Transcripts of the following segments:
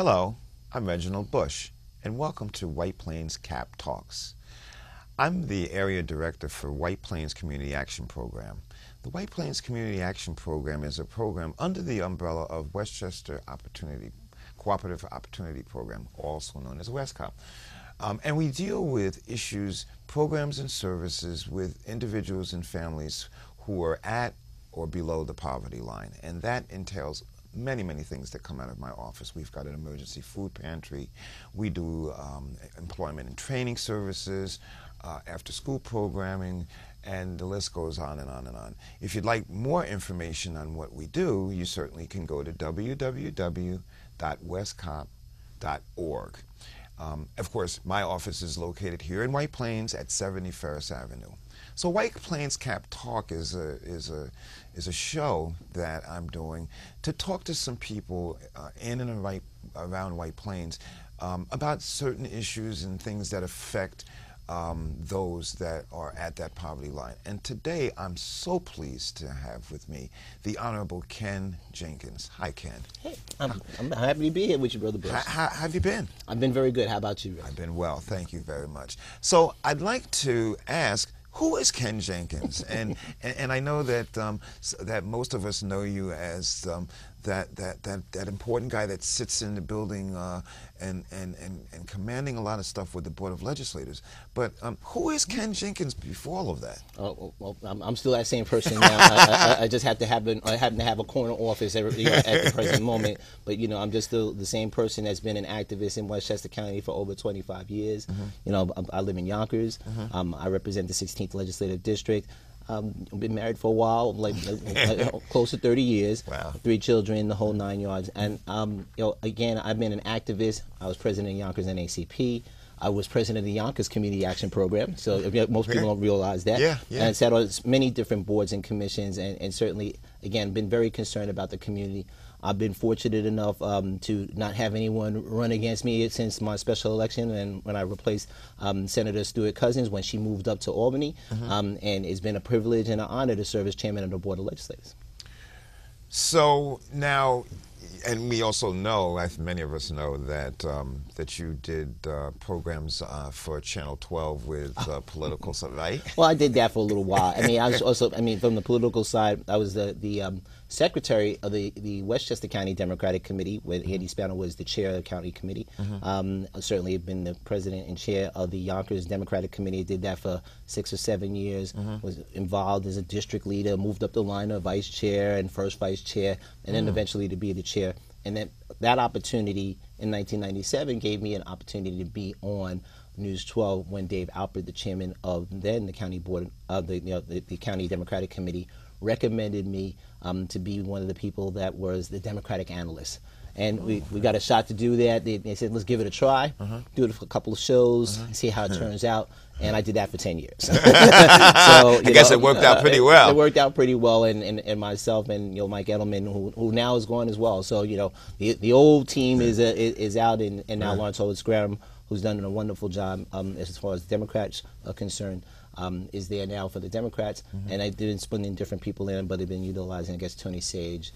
Hello, I'm Reginald Bush, and welcome to White Plains CAP Talks. I'm the Area Director for White Plains Community Action Program. The White Plains Community Action Program is a program under the umbrella of Westchester Cooperative Opportunity Program, also known as WestCOP. And we deal with issues, programs, and services with individuals and families who are at or below the poverty line. And that entails many, many things that come out of my office. We've got an emergency food pantry. We do employment and training services, after-school programming, and the list goes on and on and on. If you'd like more information on what we do, you certainly can go to www.westcop.org. Of course, my office is located here in White Plains at 70 Ferris Avenue. So White Plains CAP Talk is a show that I'm doing to talk to some people in and around White Plains about certain issues and things that affect those that are at that poverty line. And today I'm so pleased to have with me the Honorable Ken Jenkins. Hi, Ken. Hey, I'm happy to be here with you, Brother Bush. How have you been? I've been very good. How about you, Rich? I've been well, thank you very much. So I'd like to ask, who is Ken Jenkins? And I know that that most of us know you as that important guy that sits in the building and commanding a lot of stuff with the Board of Legislators. But who is Ken Jenkins before all of that? Oh, well, I'm still that same person now. I just have to happen to have a corner office at the present moment. But I'm just still the same person that's been an activist in Westchester County for over 25 years. I live in Yonkers. I represent the 16th Legislative District. I've been married for a while, like close to 30 years. Wow. 3 children, the whole 9 yards. And again, I've been an activist. I was president of Yonkers NACP. I was president of the Yonkers Community Action Program. So most people don't realize that. Yeah. And sat on many different boards and commissions, and certainly, again, been very concerned about the community. I've been fortunate enough to not have anyone run against me since my special election, and when I replaced Senator Stewart Cousins when she moved up to Albany. And it's been a privilege and an honor to serve as chairman of the Board of Legislators. So now, and we also know, as many of us know, that that you did programs for Channel 12 with political stuff, right? Well, I did that for a little while. I was also, from the political side, I was the secretary of the Westchester County Democratic Committee, when Andy Spano was the chair of the county committee. Certainly have been the president and chair of the Yonkers Democratic Committee. Did that for 6 or 7 years. Was involved as a district leader, moved up the line of vice chair and first vice chair, and then eventually to be the chair. And then that opportunity in 1997 gave me an opportunity to be on News 12 when Dave Alpert, the chairman of then the county board of the County Democratic Committee, recommended me to be one of the people that was the Democratic analyst. And we got a shot to do that. They said, let's give it a try, do it for a couple of shows, see how it turns out. And I did that for 10 years. So, I guess it worked out pretty well. It worked out pretty well, and myself and Mike Edelman, who now is gone as well. So the old team is out, and now Lawrence Hollis Graham, who's done a wonderful job as far as Democrats are concerned, is there now for the Democrats. And I didn't put in different people in, but they've been utilizing, I guess, Tony Sage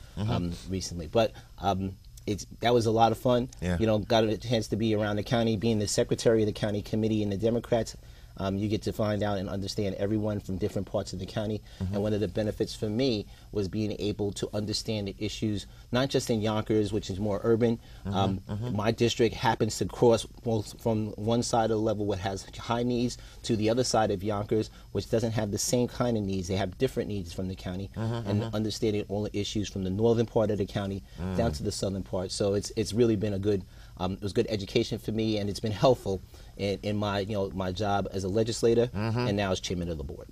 recently. But that was a lot of fun. Yeah. Got a chance to be around the county, being the secretary of the county committee and the Democrats. You get to find out and understand everyone from different parts of the county. And one of the benefits for me was being able to understand the issues, not just in Yonkers, which is more urban. My district happens to cross both from one side of the level, which has high needs, to the other side of Yonkers, which doesn't have the same kind of needs. They have different needs from the county, and understanding all the issues from the northern part of the county down to the southern part. So it's really been a good, it was good education for me, and it's been helpful in my my job as a legislator, and now as chairman of the board.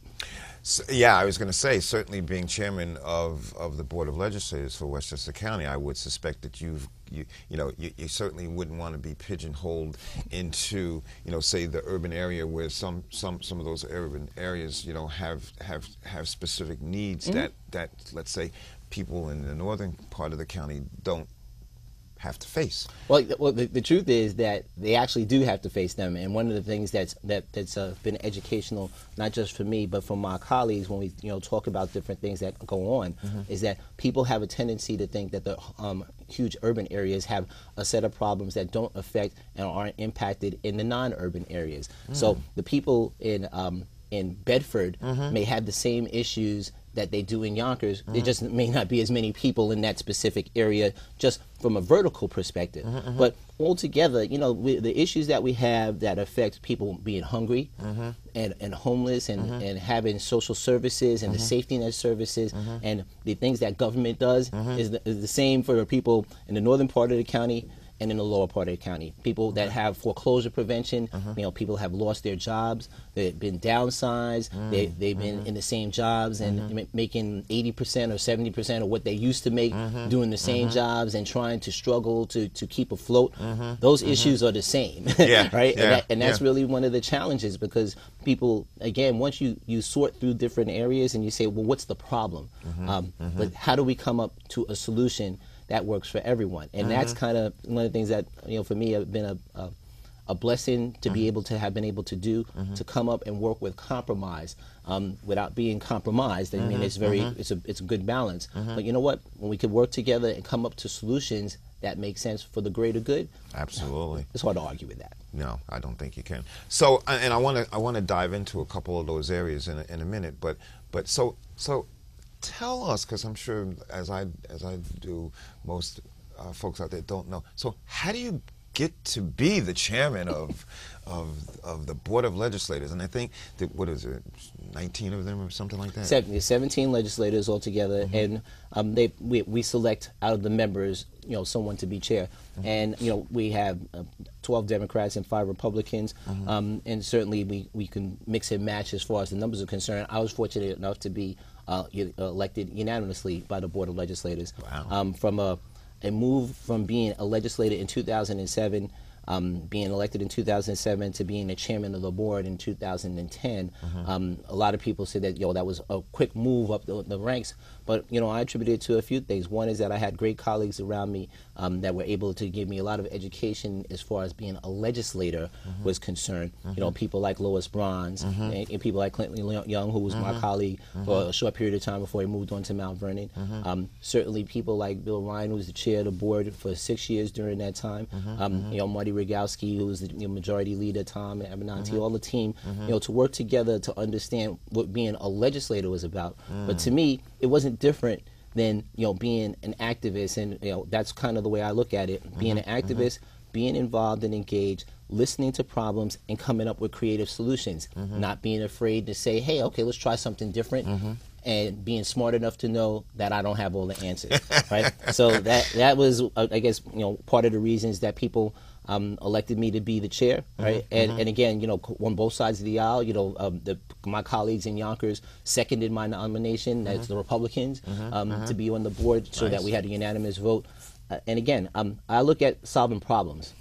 So, yeah, I was going to say, certainly being chairman of the Board of Legislators for Westchester County, I would suspect that you certainly wouldn't want to be pigeonholed into say the urban area, where some of those urban areas have specific needs that let's say people in the northern part of the county don't have to face. Well, the truth is that they actually do have to face them, and one of the things that's been educational, not just for me, but for my colleagues when we talk about different things that go on, is that people have a tendency to think that the huge urban areas have a set of problems that don't affect and aren't impacted in the non-urban areas. So the people in Bedford may have the same issues that they do in Yonkers. There just may not be as many people in that specific area just from a vertical perspective. But altogether, the issues that we have that affect people being hungry and homeless and having social services and the safety net services and the things that government does is the same for people in the northern part of the county and in the lower part of the county. People that have foreclosure prevention, people have lost their jobs, they've been downsized, they've been in the same jobs and making 80% or 70% of what they used to make doing the same jobs and trying to struggle to keep afloat. Those issues are the same, right? And that's really one of the challenges, because people, again, once you sort through different areas and you say, well, what's the problem? But how do we come up to a solution that works for everyone? And that's kind of one of the things that, for me, have been a blessing to be able to have been able to do, to come up and work with compromise without being compromised. I mean, it's a good balance. But you know what? When we could work together and come up to solutions that make sense for the greater good, absolutely, it's hard to argue with that. No, I don't think you can. So, and I want to dive into a couple of those areas in a minute. But so. Tell us, because I'm sure, as I do, most folks out there don't know. So, how do you get to be the chairman of the Board of Legislators? And I think that, what is it, 19 of them or something like that? 17 legislators altogether, and we select out of the members, someone to be chair. And we have 12 Democrats and 5 Republicans, and certainly we can mix and match as far as the numbers are concerned. I was fortunate enough to be elected unanimously by the Board of Legislators. Wow. From a move from being a legislator in 2007, being elected in 2007 to being the chairman of the board in 2010. A lot of people said that that was a quick move up the ranks, but I attribute it to a few things. One is that I had great colleagues around me that were able to give me a lot of education as far as being a legislator was concerned. People like Lois Bronze and people like Clinton Young, who was my colleague for a short period of time before he moved on to Mount Vernon. Certainly people like Bill Ryan, who was the chair of the board for 6 years during that time. Marty Regowski, who was the majority leader, Tom and Abinanti, all the team, to work together to understand what being a legislator was about. But to me, it wasn't different than being an activist, and that's kind of the way I look at it. Being an activist, being involved and engaged, listening to problems and coming up with creative solutions, not being afraid to say, hey, okay, let's try something different. And being smart enough to know that I don't have all the answers, right? So that was, I guess, part of the reasons that people elected me to be the chair, right? And again, on both sides of the aisle, my colleagues in Yonkers seconded my nomination as the Republicans to be on the board, so that we had a unanimous vote. And again, I look at solving problems,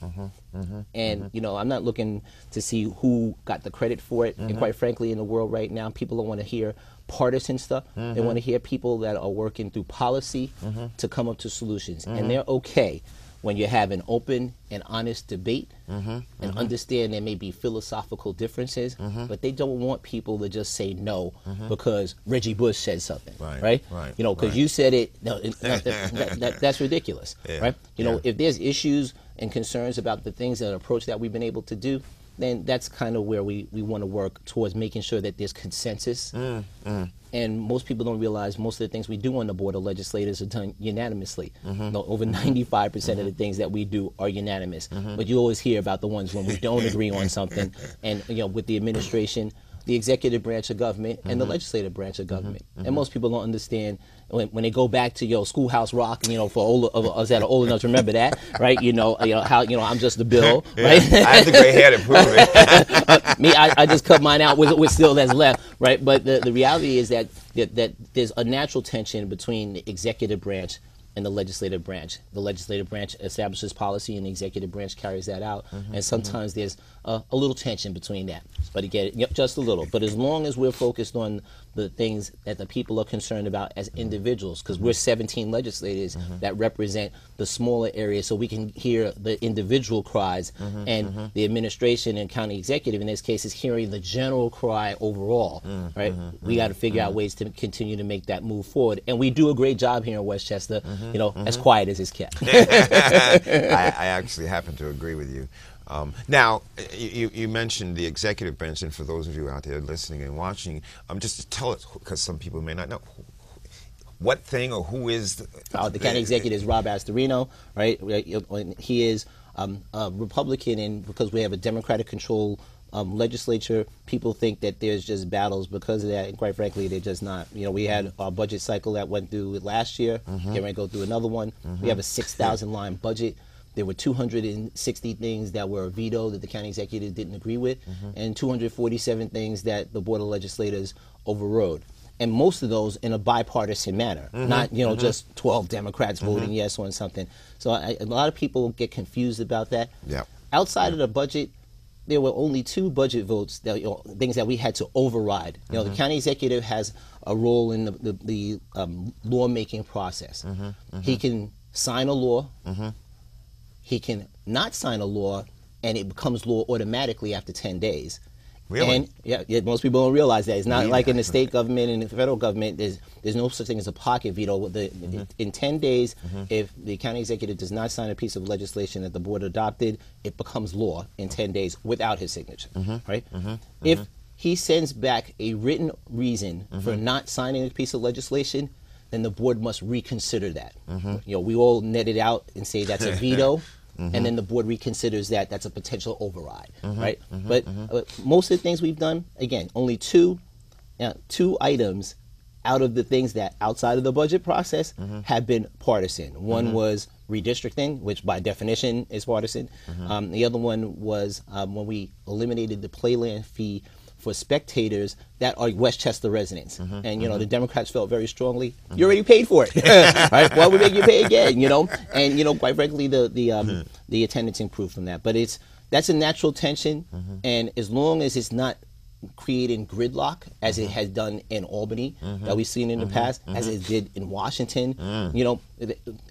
and I'm not looking to see who got the credit for it. And quite frankly, in the world right now, people don't want to hear partisan stuff. They want to hear people that are working through policy to come up to solutions, and they're okay when you have an open and honest debate and understand there may be philosophical differences, but they don't want people to just say no because Reggie Bush said something, right? Because you said it. No, that's ridiculous, right? If there's issues and concerns about the things and approach that we've been able to do, then that's kind of where we want to work towards making sure that there's consensus. And most people don't realize most of the things we do on the Board of Legislators are done unanimously. Over 95% of the things that we do are unanimous. But you always hear about the ones when we don't agree on something. And with the administration, the executive branch of government and the legislative branch of government. And most people don't understand when they go back to Schoolhouse Rock, for all of us that are old enough to remember that, right? How I'm just the bill, right? I have the gray hair to prove it. Me, I just cut mine out with still that's left, right? But the reality is that there's a natural tension between the executive branch and the legislative branch. The legislative branch establishes policy, and the executive branch carries that out. And sometimes there's a little tension between that. But again, just a little. But as long as we're focused on the things that the people are concerned about as individuals, because we're 17 legislators that represent the smaller areas, so we can hear the individual cries, and the administration and county executive in this case is hearing the general cry overall, right? We got to figure out ways to continue to make that move forward, and we do a great job here in Westchester, as quiet as it's kept. I actually happen to agree with you. Now, you mentioned the executive branch, and for those of you out there listening and watching, just to tell us, because some people may not know, what thing or who is the county executive is Rob Astorino, right? He is a Republican, and because we have a Democratic-controlled legislature, people think that there's just battles because of that, and quite frankly, they're just not. We had our budget cycle that went through last year. Getting ready to go through another one. We have a 6,000-line budget. There were 260 things that were vetoed that the county executive didn't agree with, and 247 things that the Board of Legislators overrode. And most of those in a bipartisan manner, not just 12 Democrats voting yes on something. So a lot of people get confused about that. Outside of the budget, there were only 2 budget votes, that things that we had to override. The county executive has a role in the lawmaking process. He can sign a law. He can not sign a law, and it becomes law automatically after 10 days. Really? And yeah, most people don't realize that. It's not like in the state government and the federal government. There's no such thing as a pocket veto. In 10 days, if the county executive does not sign a piece of legislation that the board adopted, it becomes law in 10 days without his signature. Right? If he sends back a written reason for not signing a piece of legislation, then the board must reconsider that. We all net it out and say that's a veto. And then the board reconsiders that. That's a potential override, right? But most of the things we've done, again, only two items out of the things that outside of the budget process have been partisan. One was redistricting, which by definition is partisan. The other one was when we eliminated the playland fee for spectators that are Westchester residents. And, the Democrats felt very strongly, you already paid for it, right? Why would we make you pay again, And, quite frankly, the attendance improved from that. But that's a natural tension, and as long as it's not creating gridlock, as it has done in Albany, that we've seen in the past, as it did in Washington,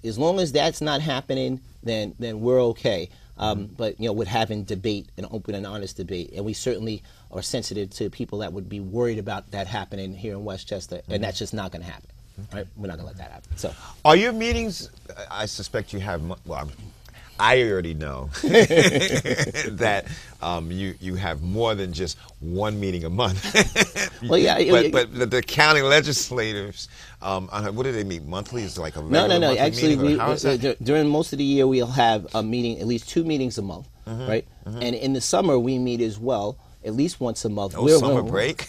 as long as that's not happening, then we're okay. But with having debate, an open and honest debate, and we certainly are sensitive to people that would be worried about that happening here in Westchester, and that's just not going to happen. Right? We're not going to let that happen. So, are your meetings? I suspect you have. Well, I already know that you have more than just one meeting a month. Well, yeah, but the county legislators, what do they meet monthly? Is it like a regular no. Actually, during most of the year we'll have a meeting, at least 2 meetings a month, right? And in the summer we meet as well, at least once a month. No summer break.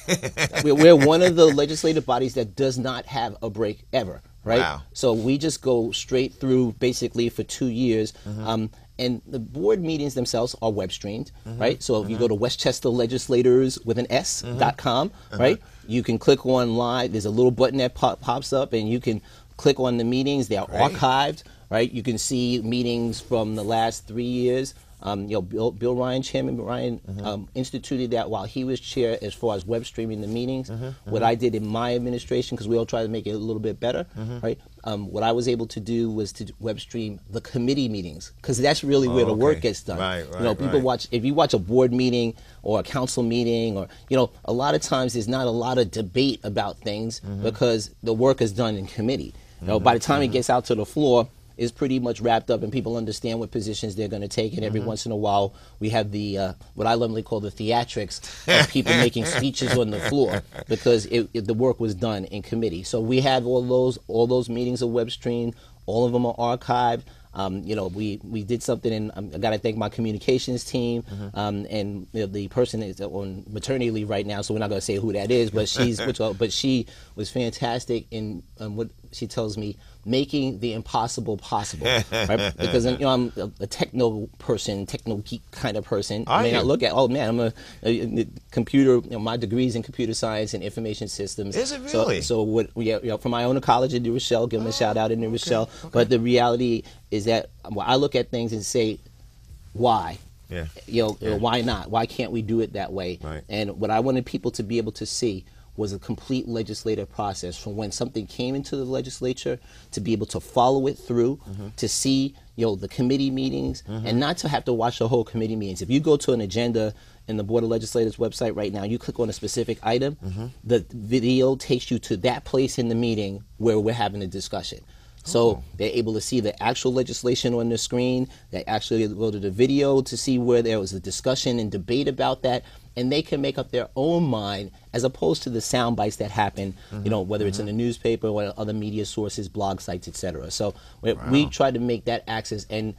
We're one of the legislative bodies that does not have a break ever. Right? Wow. So we just go straight through basically for 2 years. And the board meetings themselves are web streamed, right? So if you go to WestchesterLegislators.com, right? You can click on live. There's a little button that pops up, and you can click on the meetings. They are archived, right? You can see meetings from the last 3 years. Bill Ryan, Chairman Ryan, instituted that while he was chair as far as web streaming the meetings. What I did in my administration, because we all try to make it a little bit better, right? What I was able to do was to web stream the committee meetings, because that's really where the work gets done. Right, people watch, if you watch a board meeting or a council meeting, or, a lot of times there's not a lot of debate about things because the work is done in committee. By the time it gets out to the floor, is pretty much wrapped up, and people understand what positions they're going to take. And every once in a while, we have the what I lovingly call the theatrics of people making speeches on the floor, because the work was done in committee. So we have all those meetings are web streamed. All of them are archived. We did something, and I got to thank my communications team, and the person is on maternity leave right now, so we're not going to say who that is, but she was fantastic in what she tells me, making the impossible possible, right? Because I'm a techno person, techno geek kind of person. I may not look at, oh man, I'm a computer. My degree's in computer science and information systems. Is it really? So what? From my own college in New Rochelle, give them a shout out in New Rochelle. Okay. But the reality is that I look at things and say, why? Yeah. Why not? Why can't we do it that way? Right. And what I wanted people to be able to see was a complete legislative process from when something came into the legislature to be able to follow it through, to see the committee meetings, and not to have to watch the whole committee meetings. If you go to an agenda in the Board of Legislators website right now, you click on a specific item, the video takes you to that place in the meeting where we're having a discussion. So they're able to see the actual legislation on the screen. They actually go to the video to see where there was a discussion and debate about that, and they can make up their own mind as opposed to the sound bites that happen, whether it's in the newspaper or other media sources, blog sites, etc. So we try to make that access, and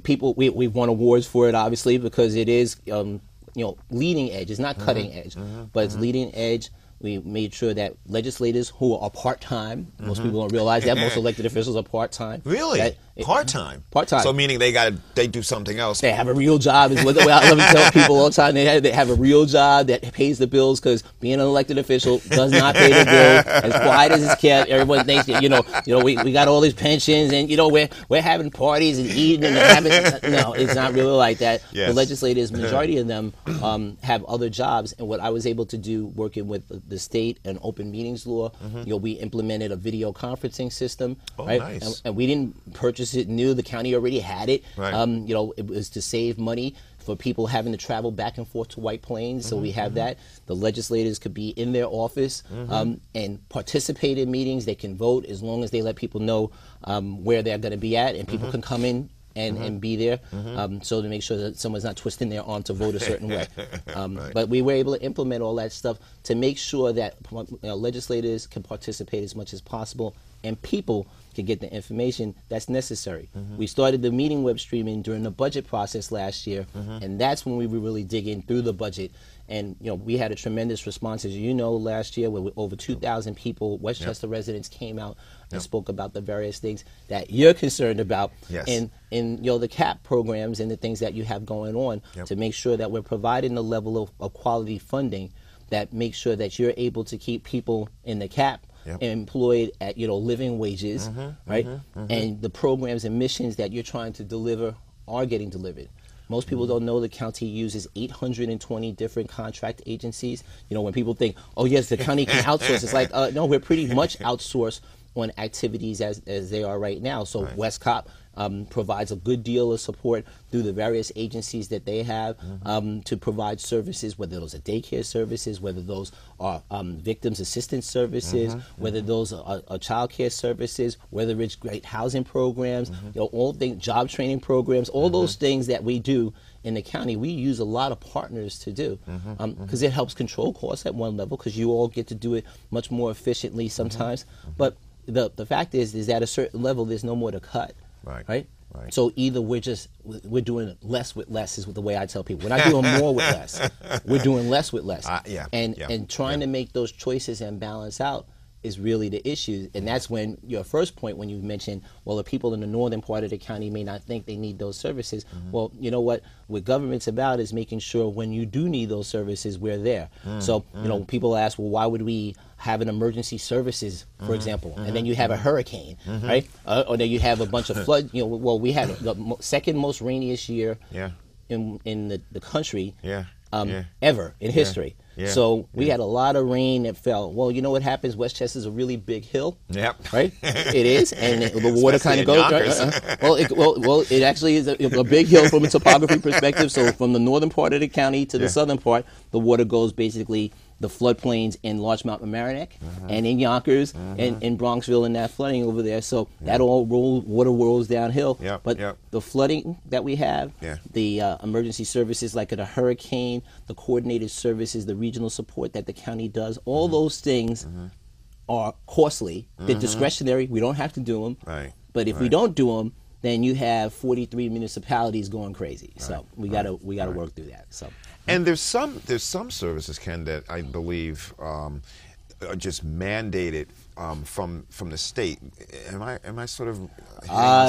people, we've won awards for it, obviously, because it is leading edge. It's not cutting edge, but it's leading edge. We made sure that legislators who are part-time, most people don't realize that, most elected officials are part-time. Really? Part-time? Part-time. So meaning they do something else. They have a real job, is what I love to tell people all the time. They have a real job that pays the bills, because being an elected official does not pay the bill. As quiet as it's kept, everyone thinks, we got all these pensions, and, we're having parties and eating and having, no, it's not really like that. Yes. The legislators, majority of them have other jobs, and what I was able to do working with the state and open meetings law, we implemented a video conferencing system, right? Nice. And we didn't purchase it new. The county already had it. Right. It was to save money for people having to travel back and forth to White Plains. So we have that. The legislators could be in their office and participate in meetings. They can vote as long as they let people know where they're going to be at, and people can come in and be there, so to make sure that someone's not twisting their arm to vote a certain way. Right. But we were able to implement all that stuff to make sure that legislators can participate as much as possible, and people can get the information that's necessary. We started the meeting web streaming during the budget process last year, and that's when we were really digging through the budget. And we had a tremendous response, as you know, last year, where over 2,000 people, Westchester residents, came out and spoke about the various things that you're concerned about in the CAP programs and the things that you have going on, to make sure that we're providing the level of quality funding that makes sure that you're able to keep people in the CAP employed at living wages, right? And the programs and missions that you're trying to deliver are getting delivered. Most people don't know the county uses 820 different contract agencies. When people think, oh yes, the county can outsource, it's like, no, we're pretty much outsourced on activities as they are right now. So WestCOP provides a good deal of support through the various agencies that they have to provide services, whether those are daycare services, whether those are victims assistance services, whether those are child care services, whether it's great housing programs, all things, job training programs, all those things that we do in the county, we use a lot of partners to do, because it helps control costs at one level, because you all get to do it much more efficiently sometimes. But the fact is at a certain level, there's no more to cut. Right. So either we're doing less with less, is the way I tell people. We're not doing more with less. We're doing less with less. And trying to make those choices and balance out is really the issue. And that's when your first point, when you mentioned, well, the people in the northern part of the county may not think they need those services. Well, you know what government's about is making sure when you do need those services, we're there. So, people ask, well, why would we have an emergency services, for example, and then you have a hurricane, right? Or then you have a bunch of flood. Well, we had the second most rainiest year in the country ever in history. So we had a lot of rain that fell. Well, you know what happens? Westchester's a really big hill, right? It is, and the water kind of goes. Well, it actually is a big hill from a topography perspective. So from the northern part of the county to the southern part, the water goes basically the floodplains in Larchmont and Mamaroneck, and in Yonkers, and in Bronxville, and that flooding over there. So that all water rolls downhill. But the flooding that we have, the emergency services like a hurricane, the coordinated services, the regional support that the county does, all those things are costly. They're discretionary. We don't have to do them. But if we don't do them, then you have 43 municipalities going crazy. So we gotta work through that. So. And there's some services, Ken, that I believe are just mandated from the state. Am I sort of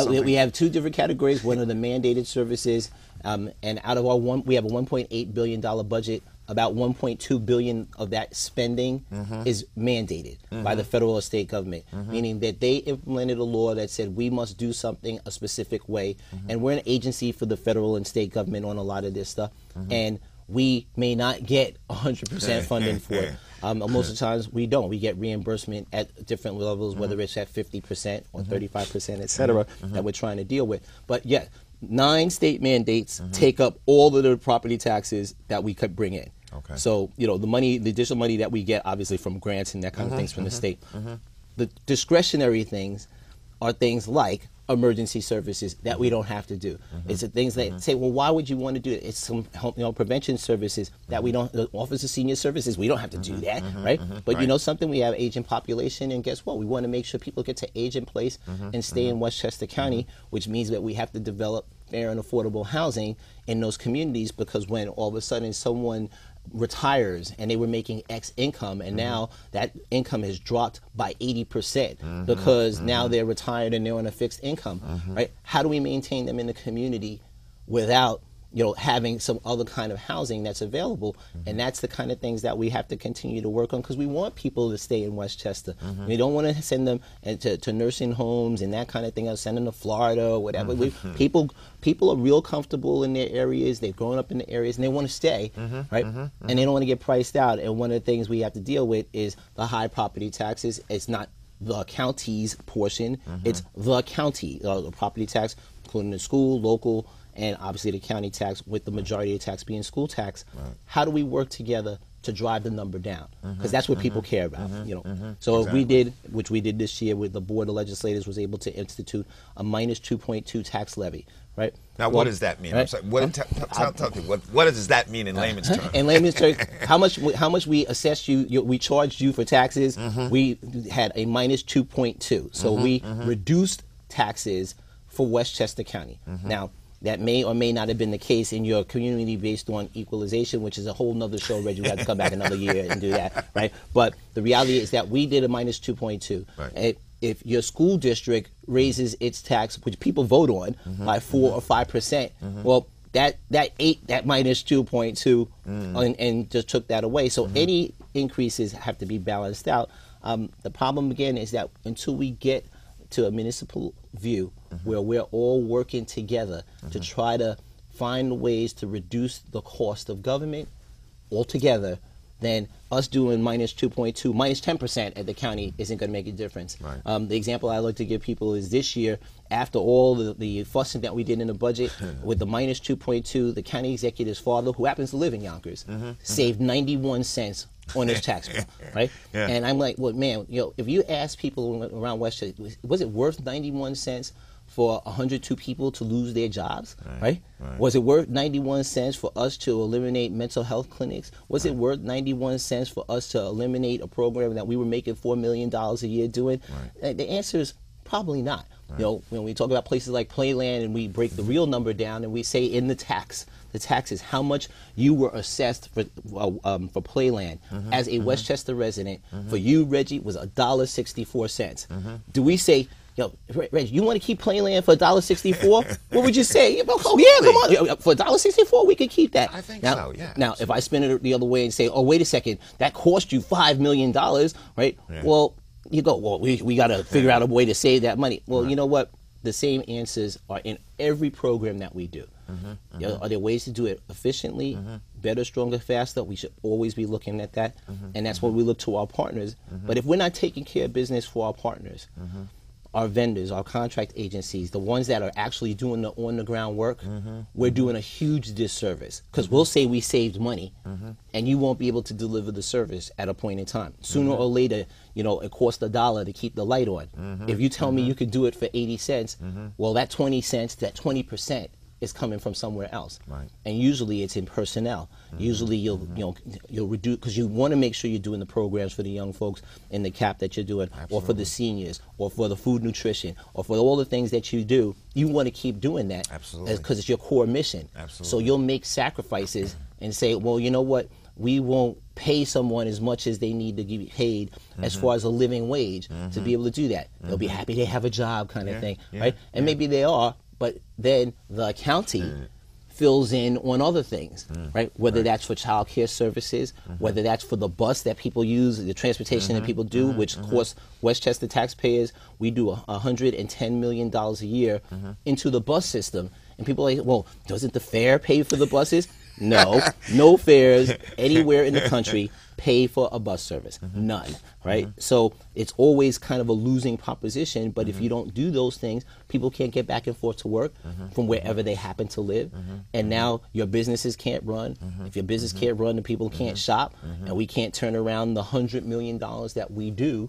we have two different categories. One of the mandated services, and out of our we have a $1.8 billion budget. About 1.2 billion of that spending is mandated by the federal or state government, meaning that they implemented a law that said we must do something a specific way, and we're an agency for the federal and state government on a lot of this stuff, and we may not get 100% funding for it. Most of the times we don't. We get reimbursement at different levels, whether it's at 50% or 35%, et cetera, that we're trying to deal with. But yeah, 9 state mandates take up all of the property taxes that we could bring in. Okay. So, the additional money that we get, obviously from grants and that kind of things from the state. The discretionary things are things like emergency services that we don't have to do. It's the things that say, well, why would you want to do it? It's some prevention services that we don't, the Office of Senior Services, we don't have to do that, right? But you know something, we have aging population, and guess what? We want to make sure people get to age in place and stay in Westchester County, which means that we have to develop fair and affordable housing in those communities, because when all of a sudden someone retires and they were making X income, and now that income has dropped by 80% because now they're retired and they're on a fixed income, right? How do we maintain them in the community without having some other kind of housing that's available? And that's the kind of things that we have to continue to work on, because we want people to stay in Westchester. We don't want to send them to nursing homes and that kind of thing, or send them to Florida or whatever. People are real comfortable in their areas. They've grown up in the areas and they want to stay, right? And they don't want to get priced out. And one of the things we have to deal with is the high property taxes. It's not the county's portion. It's the county, the property tax, including the school, local, and obviously the county tax, with the majority of the tax being school tax. How do we work together to drive the number down? Because that's what people care about. So Exactly. we did, which we did this year with the Board of Legislators, was able to institute a minus 2.2 tax levy, right? Now, what does that mean? Right? I'm sorry, tell me, what does that mean in layman's terms? In layman's terms, how much we assessed you, we charged you for taxes, we had a minus 2.2. So we reduced taxes for Westchester County. Now, that may or may not have been the case in your community based on equalization, which is a whole nother show, Reggie. We have to come back another year and do that, right? But the reality is that we did a minus 2.2. Right. If your school district raises its tax, which people vote on, by 4 or 5%, well, that ate that minus 2.2 and just took that away. So any increases have to be balanced out. The problem, again, is that until we get to a municipal view where we're all working together to try to find ways to reduce the cost of government altogether, then us doing minus 2.2, minus 10% at the county isn't going to make a difference. Right. The example I like to give people is this year, after all the fussing that we did in the budget, with the minus 2.2, the county executive's father, who happens to live in Yonkers, saved 91 cents on his tax bill, right? And I'm like, well, man, if you ask people around Westchester, was it worth 91 cents for 102 people to lose their jobs, right? Was it worth 91 cents for us to eliminate mental health clinics? Was it worth 91 cents for us to eliminate a program that we were making $4 million a year doing? The answer is probably not. When we talk about places like Playland and we break the real number down and we say in the taxes, how much you were assessed for Playland as a Westchester resident, for you, Reggie, was $1.64. Do we say, Reggie, you want to keep Playland for $1.64? What would you say? Oh, yeah, come on. For $1.64, we could keep that. I think now, so, yeah. Now, if I spin it the other way and say, oh, wait a second, that cost you $5 million, right? Well, you go, well, we got to figure out a way to save that money. Well, you know what? The same answers are in every program that we do. Are there ways to do it efficiently, better, stronger, faster? We should always be looking at that. And that's what we look to our partners. But if we're not taking care of business for our partners, our vendors, our contract agencies, the ones that are actually doing the on-the-ground work, we're doing a huge disservice, because we'll say we saved money, and you won't be able to deliver the service at a point in time. Sooner or later, it costs $1 to keep the light on. If you tell me you could do it for 80 cents, well, that 20 cents, that 20%, is coming from somewhere else, and usually it's in personnel. Usually you'll reduce, because you want to make sure you're doing the programs for the young folks in the CAP that you're doing, or for the seniors, or for the food nutrition, or for all the things that you do. You want to keep doing that, because it's your core mission. So you'll make sacrifices and say, well, you know what? we won't pay someone as much as they need to get paid as far as a living wage to be able to do that. They'll be happy they have a job kind of thing, right? And maybe they are, but then the county fills in on other things, right? Whether that's for child care services, whether that's for the bus that people use, the transportation that people do, which costs Westchester taxpayers, we do $110 million a year into the bus system. And people are like, well, doesn't the fare pay for the buses? No, no fares anywhere in the country pay for a bus service. None, right? So it's always kind of a losing proposition, but if you don't do those things, people can't get back and forth to work from wherever they happen to live. And now your businesses can't run. If your business can't run, the people can't shop, and we can't turn around the $100 million that we do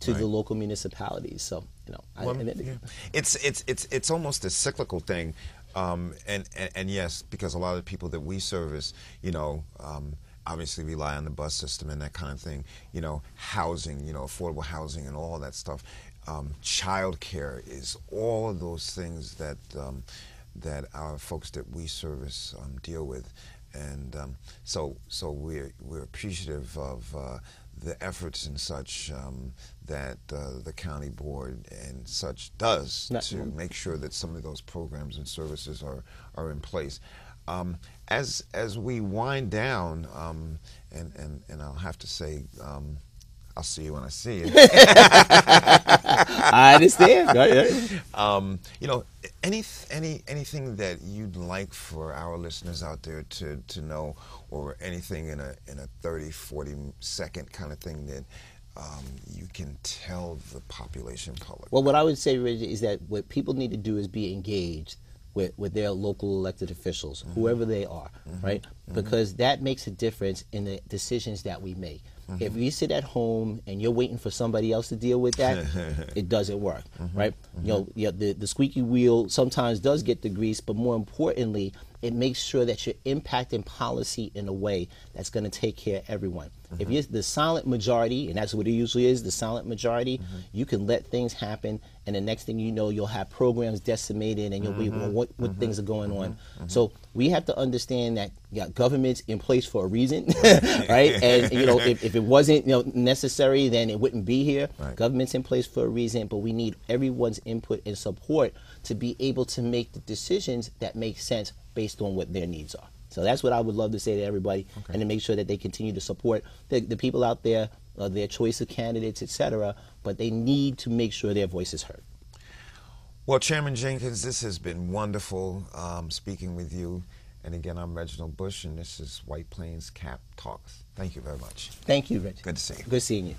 to the local municipalities. So, you know, it's almost a cyclical thing. And yes, because a lot of the people that we service, you know, obviously rely on the bus system and that kind of thing, you know, housing, you know, affordable housing and all that stuff. Child care is all of those things that that our folks that we service deal with. And so we're appreciative of the efforts and such that the county board and such does to make sure that some of those programs and services are in place. As we wind down, and I'll have to say, I'll see you when I see you. I understand. You know, anything that you'd like for our listeners out there to know, or anything in a 30, 40 second kind of thing that you can tell the population public? Well, what I would say, Reggie, is that what people need to do is be engaged with their local elected officials, whoever they are, right? Because that makes a difference in the decisions that we make. If you sit at home and you're waiting for somebody else to deal with that, it doesn't work, right? You know, the squeaky wheel sometimes does get the grease, but more importantly, it makes sure that you're impacting policy in a way that's going to take care of everyone. If you're the silent majority, and that's what it usually is, the silent majority, you can let things happen, and the next thing you know, you'll have programs decimated, and you'll be what things are going on. So we have to understand that government's in place for a reason, right? And you know, if it wasn't necessary, then it wouldn't be here. Government's in place for a reason, but we need everyone's input and support to be able to make the decisions that make sense based on what their needs are. So that's what I would love to say to everybody, and to make sure that they continue to support the people out there, their choice of candidates, etc. But they need to make sure their voice is heard. Well, Chairman Jenkins, this has been wonderful speaking with you. And again, I'm Reginald Bush, and this is White Plains CAP Talks. Thank you very much. Thank you, Reggie. Good to see you. Good seeing you.